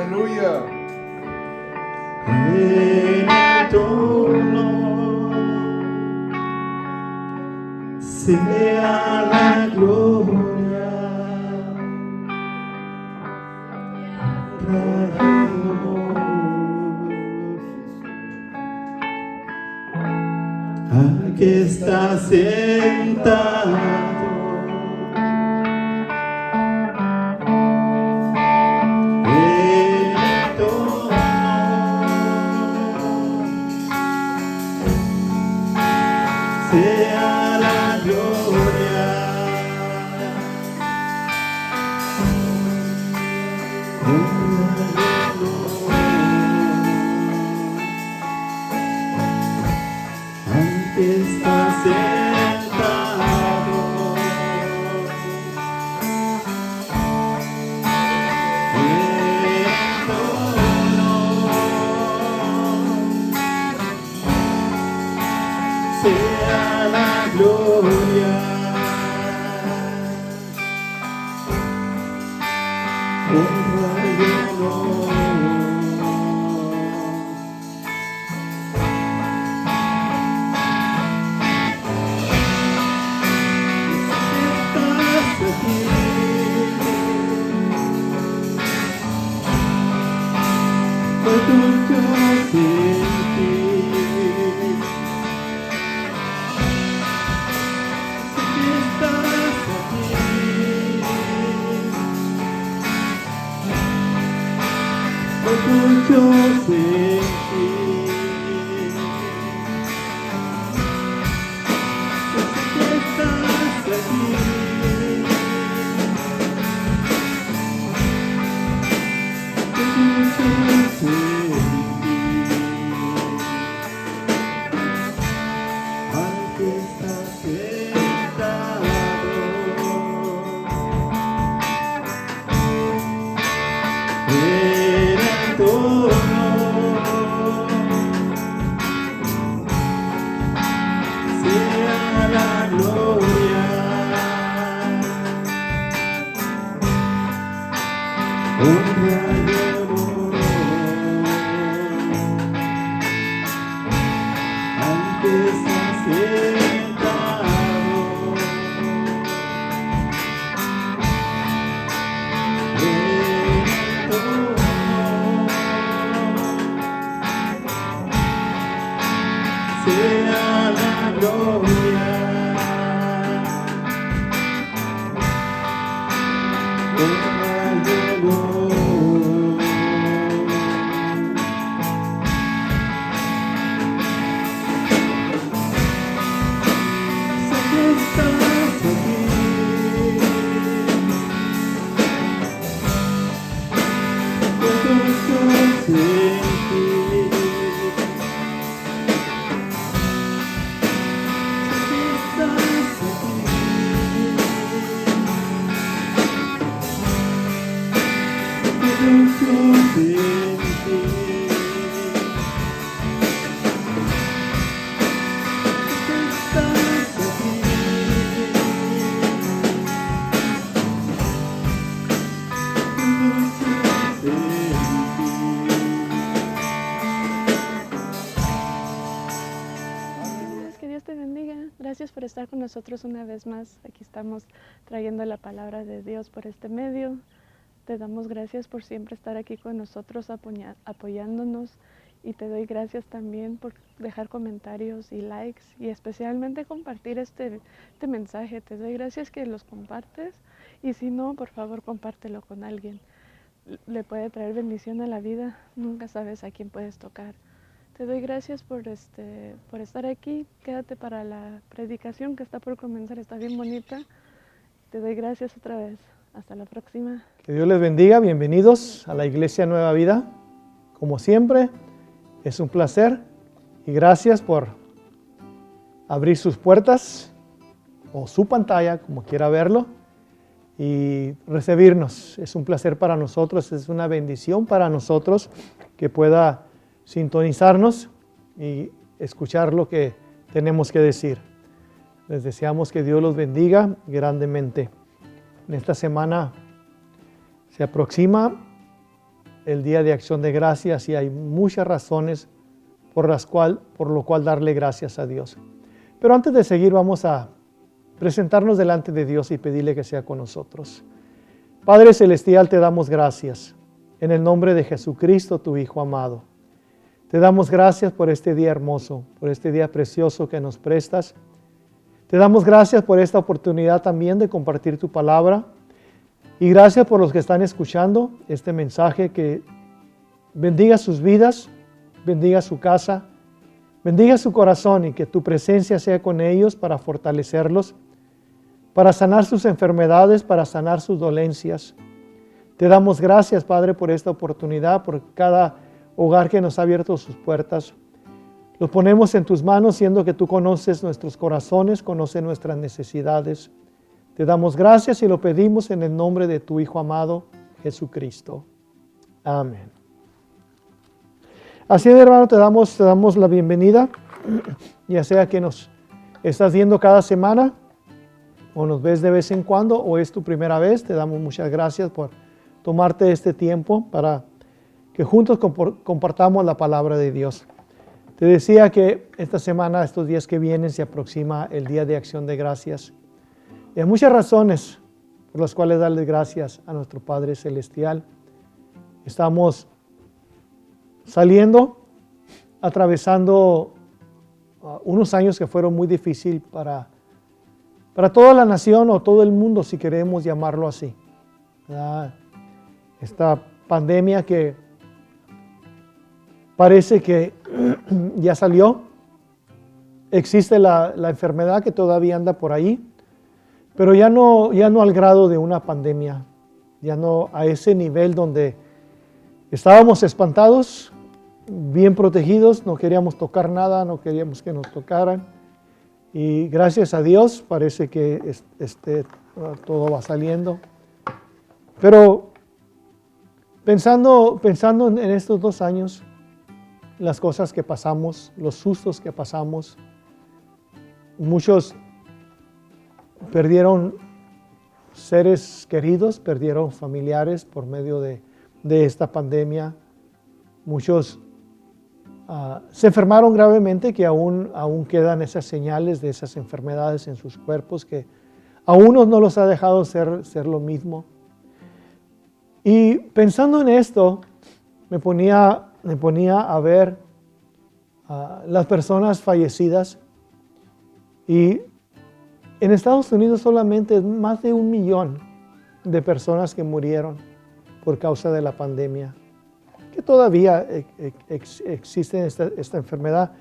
Aleluya. En el trono sea la gloria, al que está sentado en el trono, sea la gloria, al que está sentado en el trono, sea la gloria, honra y honor. Estás aquí, orgulloso de ti. Estás aquí, orgulloso de ti. Estás aquí, orgulloso de ti. Al que está sentado en el trono, sea la gloria, honra y honor, al que está sentado en el trono, sea la gloria, honra y honor. Sé que estás aquí, orgulloso de ti. Estás aquí, orgulloso de ti. Estás aquí, orgulloso de ti. Que Dios te bendiga. Gracias por estar con nosotros una vez más. Aquí estamos trayendo la palabra de Dios por este medio. Te damos gracias por siempre estar aquí con nosotros apoyándonos, y te doy gracias también por dejar comentarios y likes, y especialmente compartir este mensaje. Te doy gracias que los compartes, y si no, por favor compártelo con alguien. Le puede traer bendición a la vida. Nunca sabes a quién puedes tocar. Te doy gracias por estar aquí. Quédate para la predicación que está por comenzar. Está bien bonita. Te doy gracias otra vez. Hasta la próxima. Que Dios les bendiga. Bienvenidos a la Iglesia Nueva Vida. Como siempre, es un placer y gracias por abrir sus puertas o su pantalla, como quiera verlo, y recibirnos. Es un placer para nosotros, es una bendición para nosotros que pueda sintonizarnos y escuchar lo que tenemos que decir. Les deseamos que Dios los bendiga grandemente. En esta semana se aproxima el Día de Acción de Gracias y hay muchas razones por lo cual darle gracias a Dios. Pero antes de seguir vamos a presentarnos delante de Dios y pedirle que sea con nosotros. Padre Celestial, te damos gracias en el nombre de Jesucristo, tu Hijo amado. Te damos gracias por este día hermoso, por este día precioso que nos prestas. Te damos gracias por esta oportunidad también de compartir tu palabra. Y gracias por los que están escuchando este mensaje, que bendiga sus vidas, bendiga su casa, bendiga su corazón y que tu presencia sea con ellos para fortalecerlos, para sanar sus enfermedades, para sanar sus dolencias. Te damos gracias, Padre, por esta oportunidad, por cada hogar que nos ha abierto sus puertas. Los ponemos en tus manos, siendo que tú conoces nuestros corazones, conoces nuestras necesidades. Te damos gracias y lo pedimos en el nombre de tu Hijo amado, Jesucristo. Amén. Así de hermano, te damos la bienvenida, ya sea que nos estás viendo cada semana, o nos ves de vez en cuando, o es tu primera vez. Te damos muchas gracias por tomarte este tiempo para que juntos compartamos la palabra de Dios. Te decía que esta semana, estos días que vienen, se aproxima el Día de Acción de Gracias. Y hay muchas razones por las cuales darle gracias a nuestro Padre Celestial. Estamos atravesando unos años que fueron muy difíciles para toda la nación o todo el mundo, si queremos llamarlo así. Esta pandemia que parece que ya salió. Existe la enfermedad que todavía anda por ahí, pero ya no al grado de una pandemia, ya no a ese nivel donde estábamos espantados, bien protegidos, no queríamos tocar nada, no queríamos que nos tocaran. Y gracias a Dios parece que todo va saliendo. Pero pensando en estos 2 años, las cosas que pasamos, los sustos que pasamos, muchos perdieron seres queridos, perdieron familiares por medio de esta pandemia. Muchos se enfermaron gravemente, que aún quedan esas señales de esas enfermedades en sus cuerpos, que a unos no los ha dejado ser lo mismo. Y pensando en esto, me ponía a ver las personas fallecidas, y en Estados Unidos solamente más de 1 millón de personas que murieron por causa de la pandemia, que todavía existe esta enfermedad,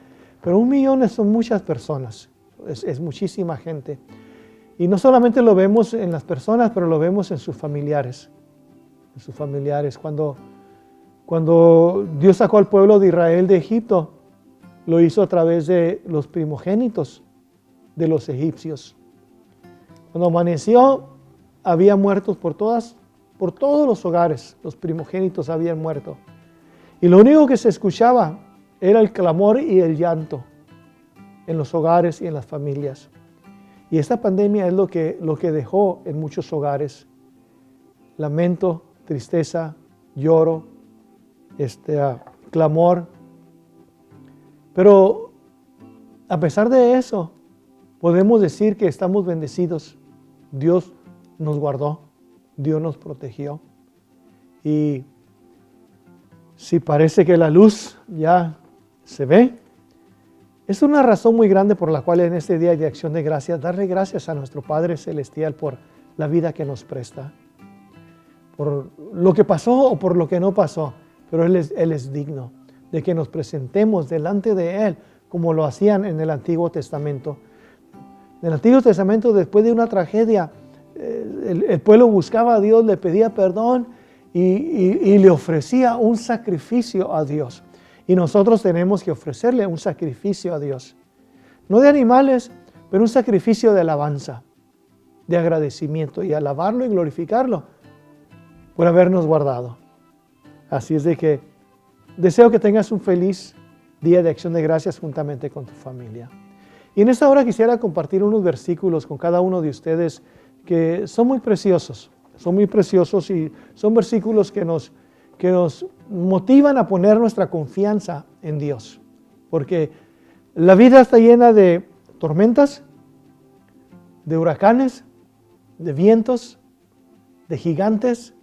pero 1 millón son muchas personas, es muchísima gente. Y no solamente lo vemos en las personas, pero lo vemos en sus familiares. Cuando Dios sacó al pueblo de Israel de Egipto, lo hizo a través de los primogénitos de los egipcios. Cuando amaneció, había muertos por todos los hogares, los primogénitos habían muerto. Y lo único que se escuchaba era el clamor y el llanto en los hogares y en las familias. Y esta pandemia es lo que dejó en muchos hogares: lamento, tristeza, lloro, clamor. Pero a pesar de eso, podemos decir que estamos bendecidos. Dios nos guardó, Dios nos protegió. Y si parece que la luz ya se ve, es una razón muy grande por la cual en este día de acción de gracias, darle gracias a nuestro Padre Celestial por la vida que nos presta, por lo que pasó o por lo que no pasó, pero Él es digno de que nos presentemos delante de Él como lo hacían en el Antiguo Testamento. En el Antiguo Testamento, después de una tragedia, el pueblo buscaba a Dios, le pedía perdón y le ofrecía un sacrificio a Dios. Y nosotros tenemos que ofrecerle un sacrificio a Dios. No de animales, pero un sacrificio de alabanza, de agradecimiento, y alabarlo y glorificarlo por habernos guardado. Así es de que deseo que tengas un feliz día de acción de gracias juntamente con tu familia. Y en esta hora quisiera compartir unos versículos con cada uno de ustedes que son muy preciosos y son versículos que que nos motivan a poner nuestra confianza en Dios. Porque la vida está llena de tormentas, de huracanes, de vientos, de gigantes,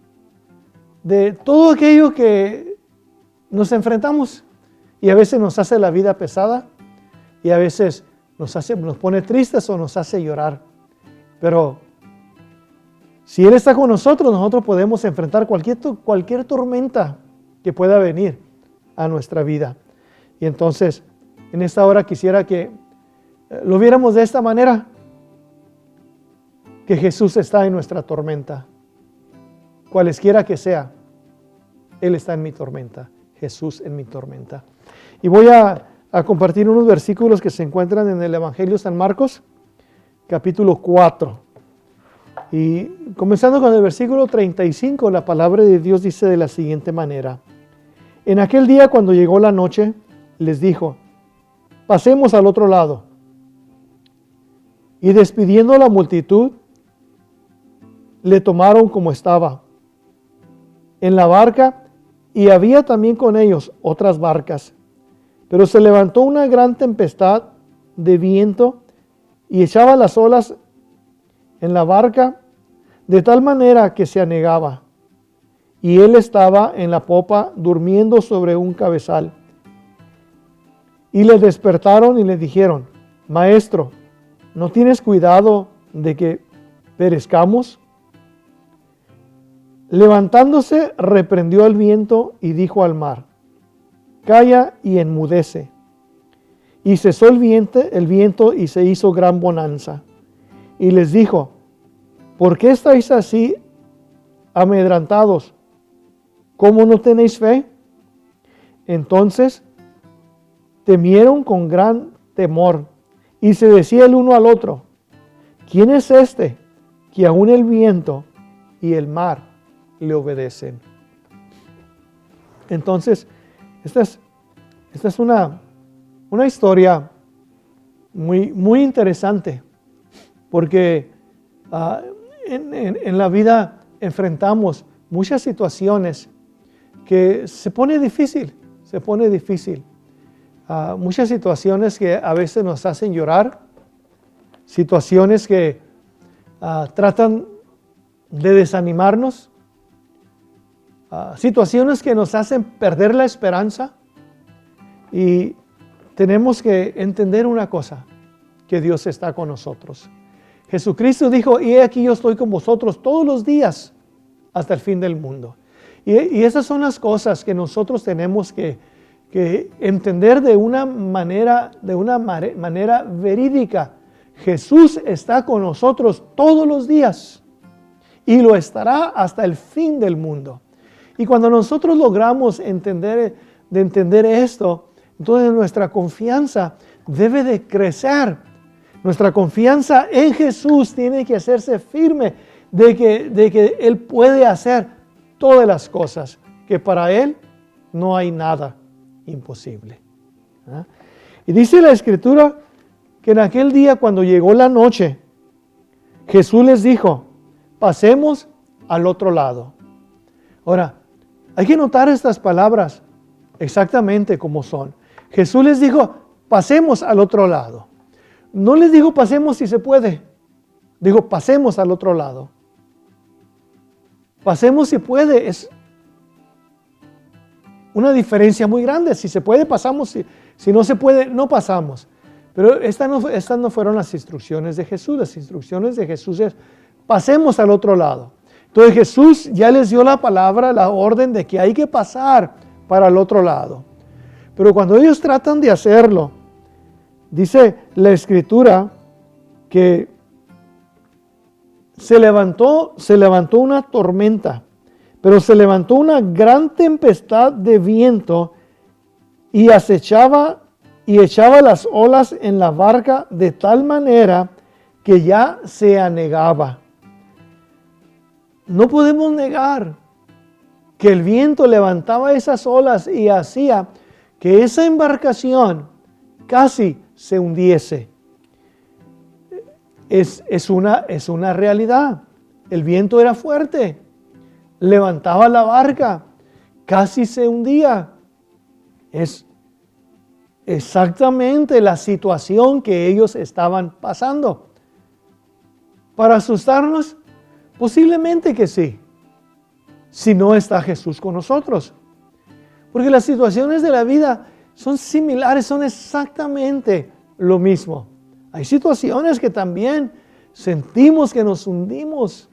de todo aquello que nos enfrentamos y a veces nos hace la vida pesada y a veces nos pone tristes o nos hace llorar. Pero si Él está con nosotros, nosotros podemos enfrentar cualquier tormenta que pueda venir a nuestra vida. Y entonces, en esta hora quisiera que lo viéramos de esta manera, que Jesús está en nuestra tormenta. Cualesquiera que sea, Él está en mi tormenta. Jesús en mi tormenta. Y voy a compartir unos versículos que se encuentran en el Evangelio de San Marcos, capítulo 4. Y comenzando con el versículo 35, la palabra de Dios dice de la siguiente manera: en aquel día, cuando llegó la noche, les dijo: pasemos al otro lado. Y despidiendo a la multitud, le tomaron como estaba en la barca, y había también con ellos otras barcas. Pero se levantó una gran tempestad de viento y echaba las olas en la barca de tal manera que se anegaba. Y él estaba en la popa durmiendo sobre un cabezal. Y le despertaron y le dijeron: Maestro, ¿no tienes cuidado de que perezcamos? Levantándose, reprendió al viento y dijo al mar: calla y enmudece. Y cesó el viento y se hizo gran bonanza. Y les dijo: ¿por qué estáis así amedrentados? ¿Cómo no tenéis fe? Entonces temieron con gran temor y se decía el uno al otro: ¿quién es este que aún el viento y el mar le obedecen? Entonces, esta es una historia muy interesante, porque en la vida enfrentamos muchas situaciones que se pone difícil. Muchas situaciones que a veces nos hacen llorar, situaciones que tratan de desanimarnos, situaciones que nos hacen perder la esperanza. Y tenemos que entender una cosa, que Dios está con nosotros. Jesucristo dijo: y he aquí yo estoy con vosotros todos los días hasta el fin del mundo. Y esas son las cosas que nosotros tenemos que entender de una manera verídica. Jesús está con nosotros todos los días y lo estará hasta el fin del mundo. Y cuando nosotros logramos entender esto, entonces nuestra confianza debe de crecer. Nuestra confianza en Jesús tiene que hacerse firme de que Él puede hacer todas las cosas, que para Él no hay nada imposible. Y dice la Escritura que en aquel día, cuando llegó la noche, Jesús les dijo: pasemos al otro lado. Ahora, hay que notar estas palabras exactamente como son. Jesús les dijo: pasemos al otro lado. No les dijo: pasemos si se puede. Dijo: pasemos al otro lado. Pasemos si puede. Es una diferencia muy grande. Si se puede, pasamos. Si no se puede, no pasamos. Pero estas no fueron las instrucciones de Jesús. Las instrucciones de Jesús es: pasemos al otro lado. Entonces Jesús ya les dio la palabra, la orden de que hay que pasar para el otro lado. Pero cuando ellos tratan de hacerlo, dice la Escritura que se levantó una tormenta, pero se levantó una gran tempestad de viento y echaba las olas en la barca de tal manera que ya se anegaba. No podemos negar que el viento levantaba esas olas y hacía que esa embarcación casi se hundiese. Es una realidad. El viento era fuerte, levantaba la barca casi se hundía. Es exactamente la situación que ellos estaban pasando. ¿Para asustarnos? Posiblemente que sí, si no está Jesús con nosotros. Porque las situaciones de la vida son similares, son exactamente lo mismo. Hay situaciones que también sentimos que nos hundimos.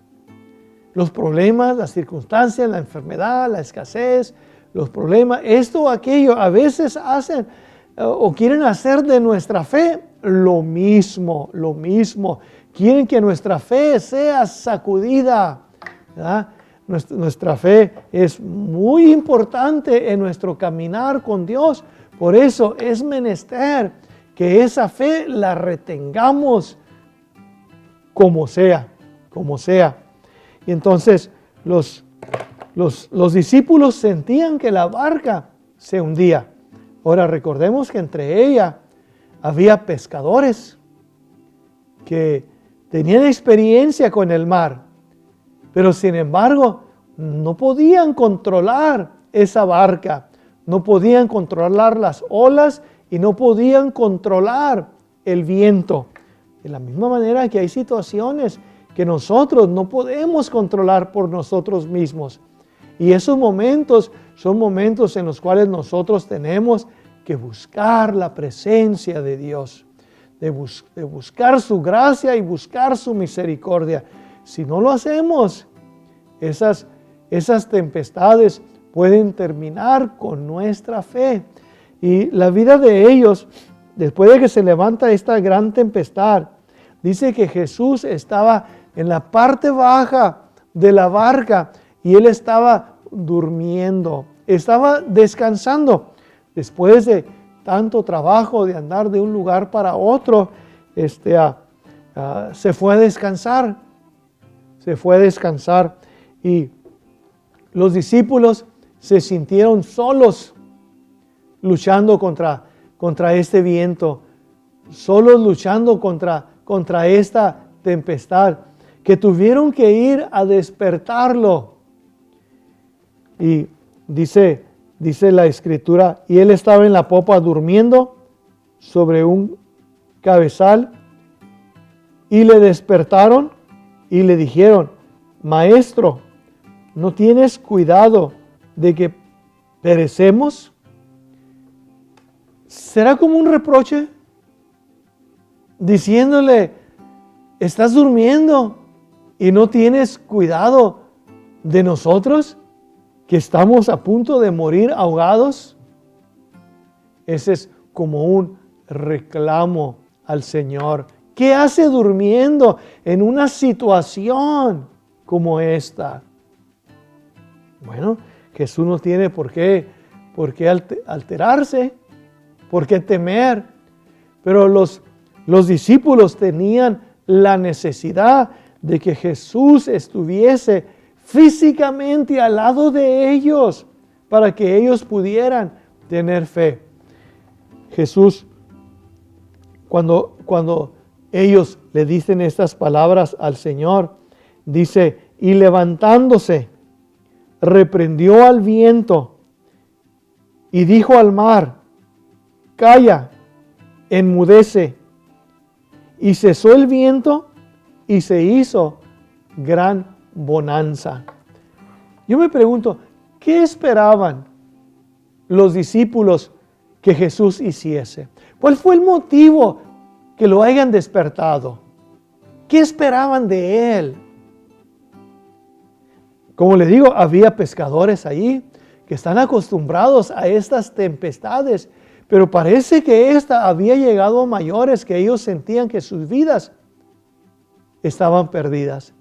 Los problemas, las circunstancias, la enfermedad, la escasez, los problemas, esto o aquello, a veces hacen o quieren hacer de nuestra fe lo mismo. Quieren que nuestra fe sea sacudida, ¿verdad? Nuestra fe es muy importante en nuestro caminar con Dios. Por eso es menester que esa fe la retengamos como sea. Y entonces los discípulos sentían que la barca se hundía. Ahora recordemos que entre ella había pescadores que tenían experiencia con el mar, pero sin embargo no podían controlar esa barca, no podían controlar las olas y no podían controlar el viento. De la misma manera que hay situaciones que nosotros no podemos controlar por nosotros mismos. Y esos momentos son momentos en los cuales nosotros tenemos que buscar la presencia de Dios, de buscar su gracia y buscar su misericordia. Si no lo hacemos, esas tempestades pueden terminar con nuestra fe. Y la vida de ellos, después de que se levanta esta gran tempestad, dice que Jesús estaba en la parte baja de la barca y Él estaba durmiendo, estaba descansando. Después de tanto trabajo de andar de un lugar para otro, se fue a descansar. Y los discípulos se sintieron solos luchando contra este viento, solos luchando contra esta tempestad, que tuvieron que ir a despertarlo. Y dice la Escritura, y él estaba en la popa durmiendo sobre un cabezal, y le despertaron y le dijeron: Maestro, ¿no tienes cuidado de que perecemos? ¿Será como un reproche? Diciéndole: ¿estás durmiendo y no tienes cuidado de nosotros, que estamos a punto de morir ahogados? Ese es como un reclamo al Señor. ¿Qué hace durmiendo en una situación como esta? Bueno, Jesús no tiene por qué alterarse, por qué temer, pero los discípulos tenían la necesidad de que Jesús estuviese físicamente al lado de ellos para que ellos pudieran tener fe. Jesús, cuando ellos le dicen estas palabras al Señor, dice: y levantándose, reprendió al viento y dijo al mar: calla, enmudece. Y cesó el viento y se hizo gran bonanza. Yo me pregunto, ¿qué esperaban los discípulos que Jesús hiciese? ¿Cuál fue el motivo que lo hayan despertado? ¿Qué esperaban de Él? Como le digo, había pescadores allí que están acostumbrados a estas tempestades, pero parece que esta había llegado a mayores, que ellos sentían que sus vidas estaban perdidas.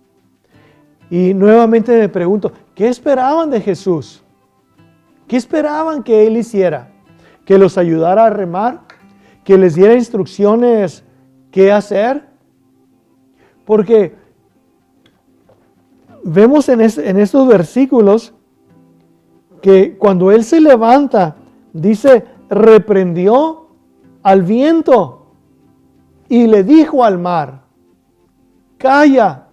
Y nuevamente me pregunto, ¿qué esperaban de Jesús? ¿Qué esperaban que Él hiciera? ¿Que los ayudara a remar? ¿Que les diera instrucciones qué hacer? Porque vemos en estos versículos que cuando Él se levanta, dice: reprendió al viento y le dijo al mar: calla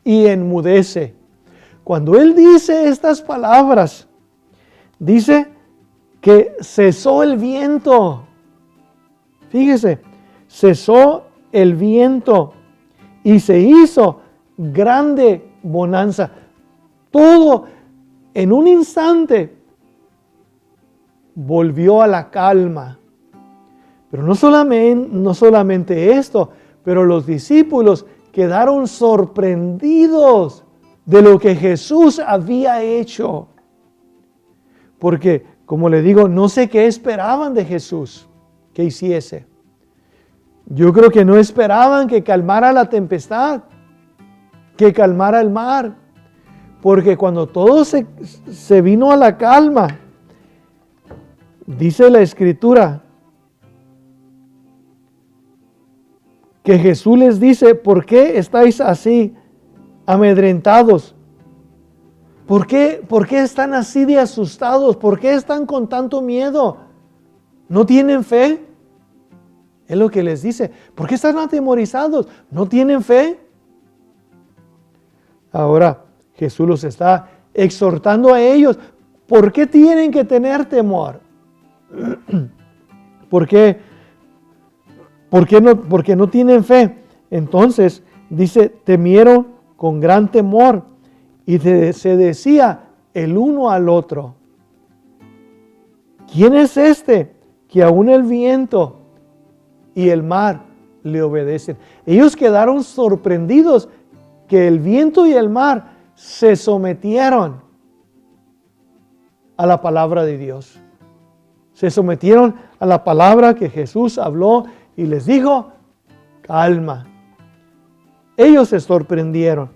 y enmudece. Cuando Él dice estas palabras, dice que cesó el viento. Fíjese, cesó el viento y se hizo grande bonanza. Todo en un instante volvió a la calma. Pero no solamente esto, pero los discípulos quedaron sorprendidos de lo que Jesús había hecho. Porque, como le digo, no sé qué esperaban de Jesús que hiciese. Yo creo que no esperaban que calmara la tempestad, que calmara el mar. Porque cuando todo se vino a la calma, dice la Escritura, que Jesús les dice, ¿por qué estáis así amedrentados? ¿Por qué están así de asustados? ¿Por qué están con tanto miedo? ¿No tienen fe? Es lo que les dice. ¿Por qué están atemorizados? ¿No tienen fe? Ahora Jesús los está exhortando a ellos. ¿Por qué tienen que tener temor? ¿Por qué? Porque no tienen fe. Entonces, dice, temieron con gran temor y se decía el uno al otro, ¿quién es este que aún el viento y el mar le obedecen? Ellos quedaron sorprendidos que el viento y el mar se sometieron a la palabra de Dios. Se sometieron a la palabra que Jesús habló y les dijo, calma. Ellos se sorprendieron.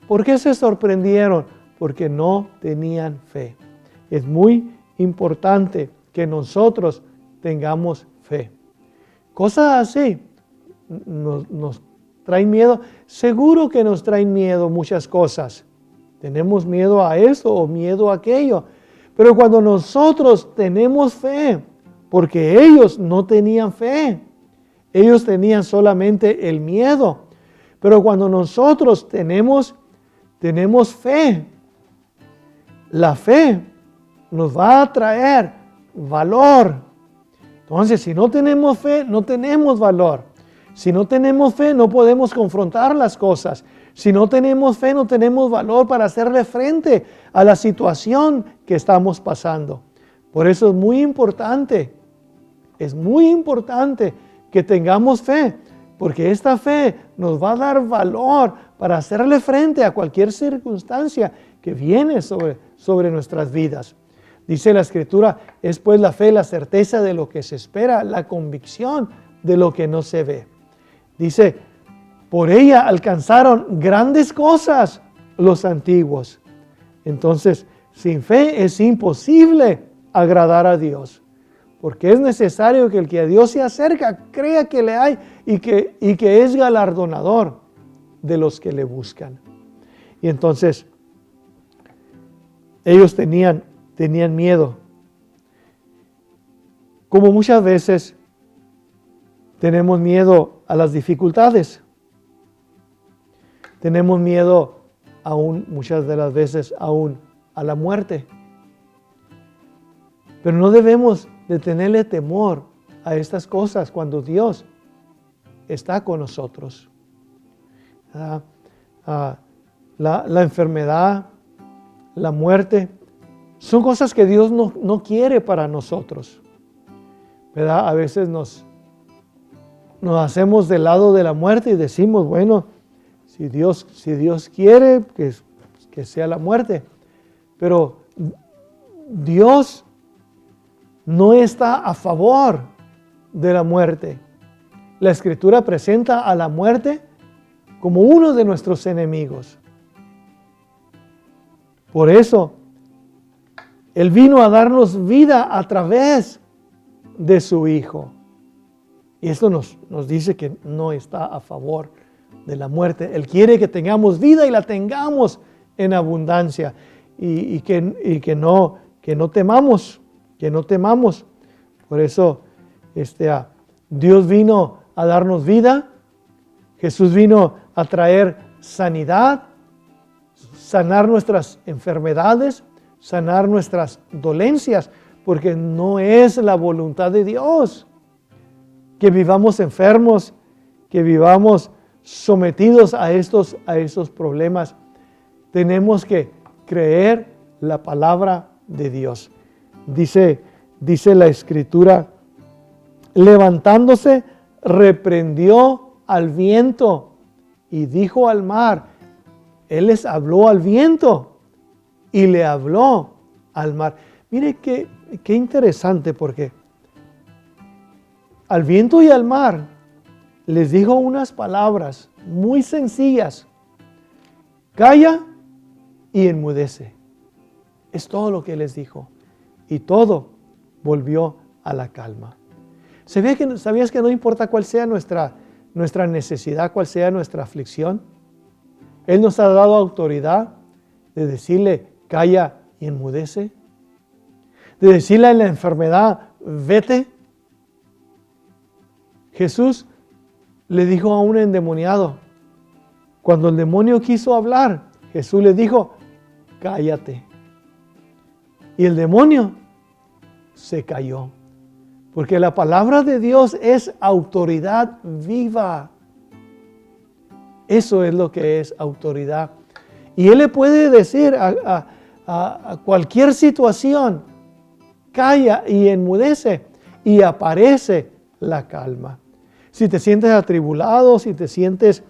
¿Por qué se sorprendieron? Porque no tenían fe. Es muy importante que nosotros tengamos fe. Cosas así nos traen miedo. Seguro que nos traen miedo muchas cosas. Tenemos miedo a eso o miedo a aquello. Pero cuando nosotros tenemos fe, porque ellos no tenían fe, ellos tenían solamente el miedo. Pero cuando nosotros tenemos fe, la fe nos va a traer valor. Entonces, si no tenemos fe, no tenemos valor. Si no tenemos fe, no podemos confrontar las cosas. Si no tenemos fe, no tenemos valor para hacerle frente a la situación que estamos pasando. Por eso es muy importante que tengamos fe, porque esta fe nos va a dar valor para hacerle frente a cualquier circunstancia que viene sobre nuestras vidas. Dice la Escritura, es pues la fe la certeza de lo que se espera, la convicción de lo que no se ve. Dice, por ella alcanzaron grandes cosas los antiguos. Entonces, sin fe es imposible agradar a Dios. Porque es necesario que el que a Dios se acerca crea que le hay y que es galardonador de los que le buscan. Y entonces ellos tenían miedo. Como muchas veces tenemos miedo a las dificultades. Tenemos miedo muchas de las veces aún a la muerte. Pero no debemos de tenerle temor a estas cosas cuando Dios está con nosotros. La enfermedad, la muerte, son cosas que Dios no quiere para nosotros. ¿Verdad? A veces nos hacemos del lado de la muerte y decimos, bueno, si Dios quiere, que sea la muerte. Pero Dios no está a favor de la muerte. La Escritura presenta a la muerte como uno de nuestros enemigos. Por eso, Él vino a darnos vida a través de su Hijo. Y esto nos dice que no está a favor de la muerte. Él quiere que tengamos vida y la tengamos en abundancia. Y que no temamos. Que no temamos. Por eso Dios vino a darnos vida. Jesús vino a traer sanidad, sanar nuestras enfermedades, sanar nuestras dolencias, porque no es la voluntad de Dios que vivamos enfermos, que vivamos sometidos a estos problemas. Tenemos que creer la palabra de Dios. Dice la Escritura, levantándose, reprendió al viento y dijo al mar. Él les habló al viento y le habló al mar. Mire qué interesante, porque al viento y al mar les dijo unas palabras muy sencillas. Calla y enmudece. Es todo lo que les dijo. Y todo volvió a la calma. ¿Sabías que no importa cuál sea nuestra necesidad, cuál sea nuestra aflicción? Él nos ha dado autoridad de decirle, calla y enmudece. De decirle a la enfermedad, vete. Jesús le dijo a un endemoniado, cuando el demonio quiso hablar, Jesús le dijo, cállate. Y el demonio se cayó. Porque la palabra de Dios es autoridad viva. Eso es lo que es autoridad. Y Él le puede decir a cualquier situación, calla y enmudece, y aparece la calma. Si te sientes atribulado, si te sientes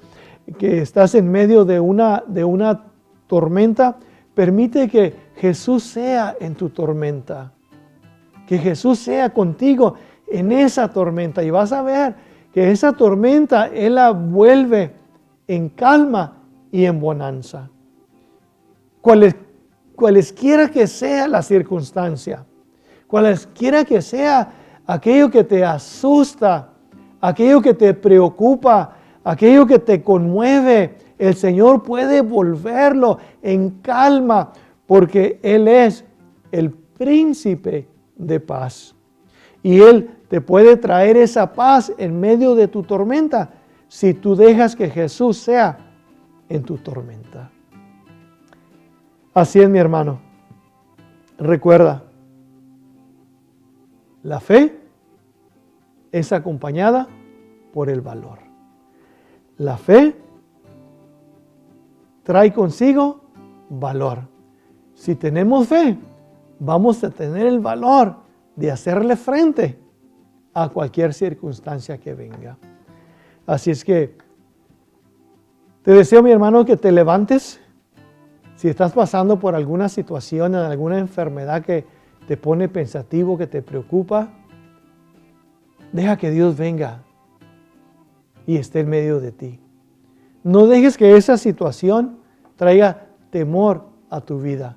que estás en medio de una tormenta, permite que Jesús sea en tu tormenta. Que Jesús sea contigo en esa tormenta. Y vas a ver que esa tormenta Él la vuelve en calma y en bonanza. Cualesquiera que sea la circunstancia, cualesquiera que sea aquello que te asusta, aquello que te preocupa, aquello que te conmueve, el Señor puede volverlo en calma, porque Él es el príncipe de paz. Y Él te puede traer esa paz en medio de tu tormenta, si tú dejas que Jesús sea en tu tormenta. Así es, mi hermano. Recuerda, la fe es acompañada por el valor. La fe trae consigo valor. Si tenemos fe, vamos a tener el valor de hacerle frente a cualquier circunstancia que venga. Así es que te deseo, mi hermano, que te levantes. Si estás pasando por alguna situación, alguna enfermedad que te pone pensativo, que te preocupa, deja que Dios venga y esté en medio de ti. No dejes que esa situación traiga temor a tu vida.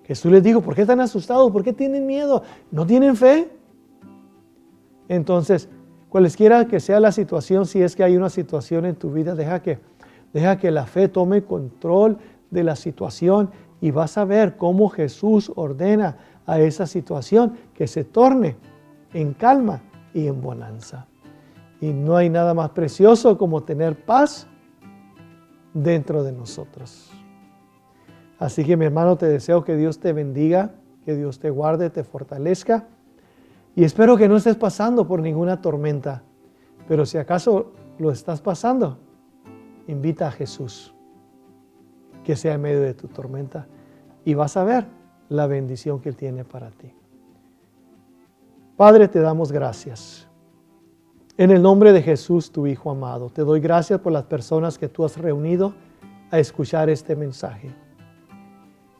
Jesús les dijo, ¿por qué están asustados? ¿Por qué tienen miedo? ¿No tienen fe? Entonces, cualesquiera que sea la situación, si es que hay una situación en tu vida, deja que la fe tome control de la situación y vas a ver cómo Jesús ordena a esa situación que se torne en calma y en bonanza. Y no hay nada más precioso como tener paz dentro de nosotros. Así que, mi hermano, te deseo que Dios te bendiga, que Dios te guarde, te fortalezca. Y espero que no estés pasando por ninguna tormenta. Pero si acaso lo estás pasando, invita a Jesús que sea en medio de tu tormenta y vas a ver la bendición que Él tiene para ti. Padre, te damos gracias. En el nombre de Jesús, tu Hijo amado, te doy gracias por las personas que tú has reunido a escuchar este mensaje.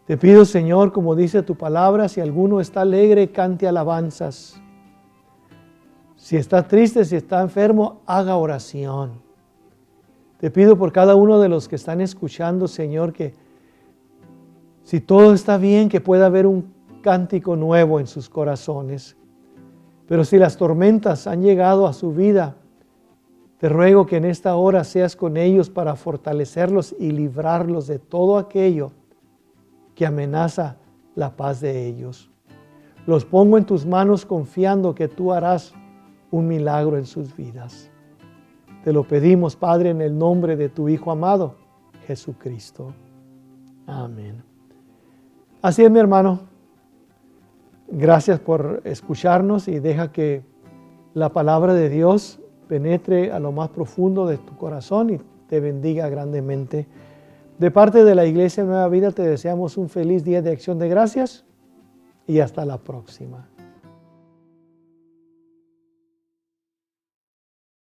Te pido, Señor, como dice tu palabra, si alguno está alegre, cante alabanzas. Si está triste, si está enfermo, haga oración. Te pido por cada uno de los que están escuchando, Señor, que si todo está bien, que pueda haber un cántico nuevo en sus corazones. Pero si las tormentas han llegado a su vida, te ruego que en esta hora seas con ellos para fortalecerlos y librarlos de todo aquello que amenaza la paz de ellos. Los pongo en tus manos confiando que tú harás un milagro en sus vidas. Te lo pedimos, Padre, en el nombre de tu Hijo amado, Jesucristo. Amén. Así es, mi hermano. Gracias por escucharnos y deja que la palabra de Dios penetre a lo más profundo de tu corazón y te bendiga grandemente. De parte de la Iglesia Nueva Vida te deseamos un feliz día de Acción de Gracias y hasta la próxima.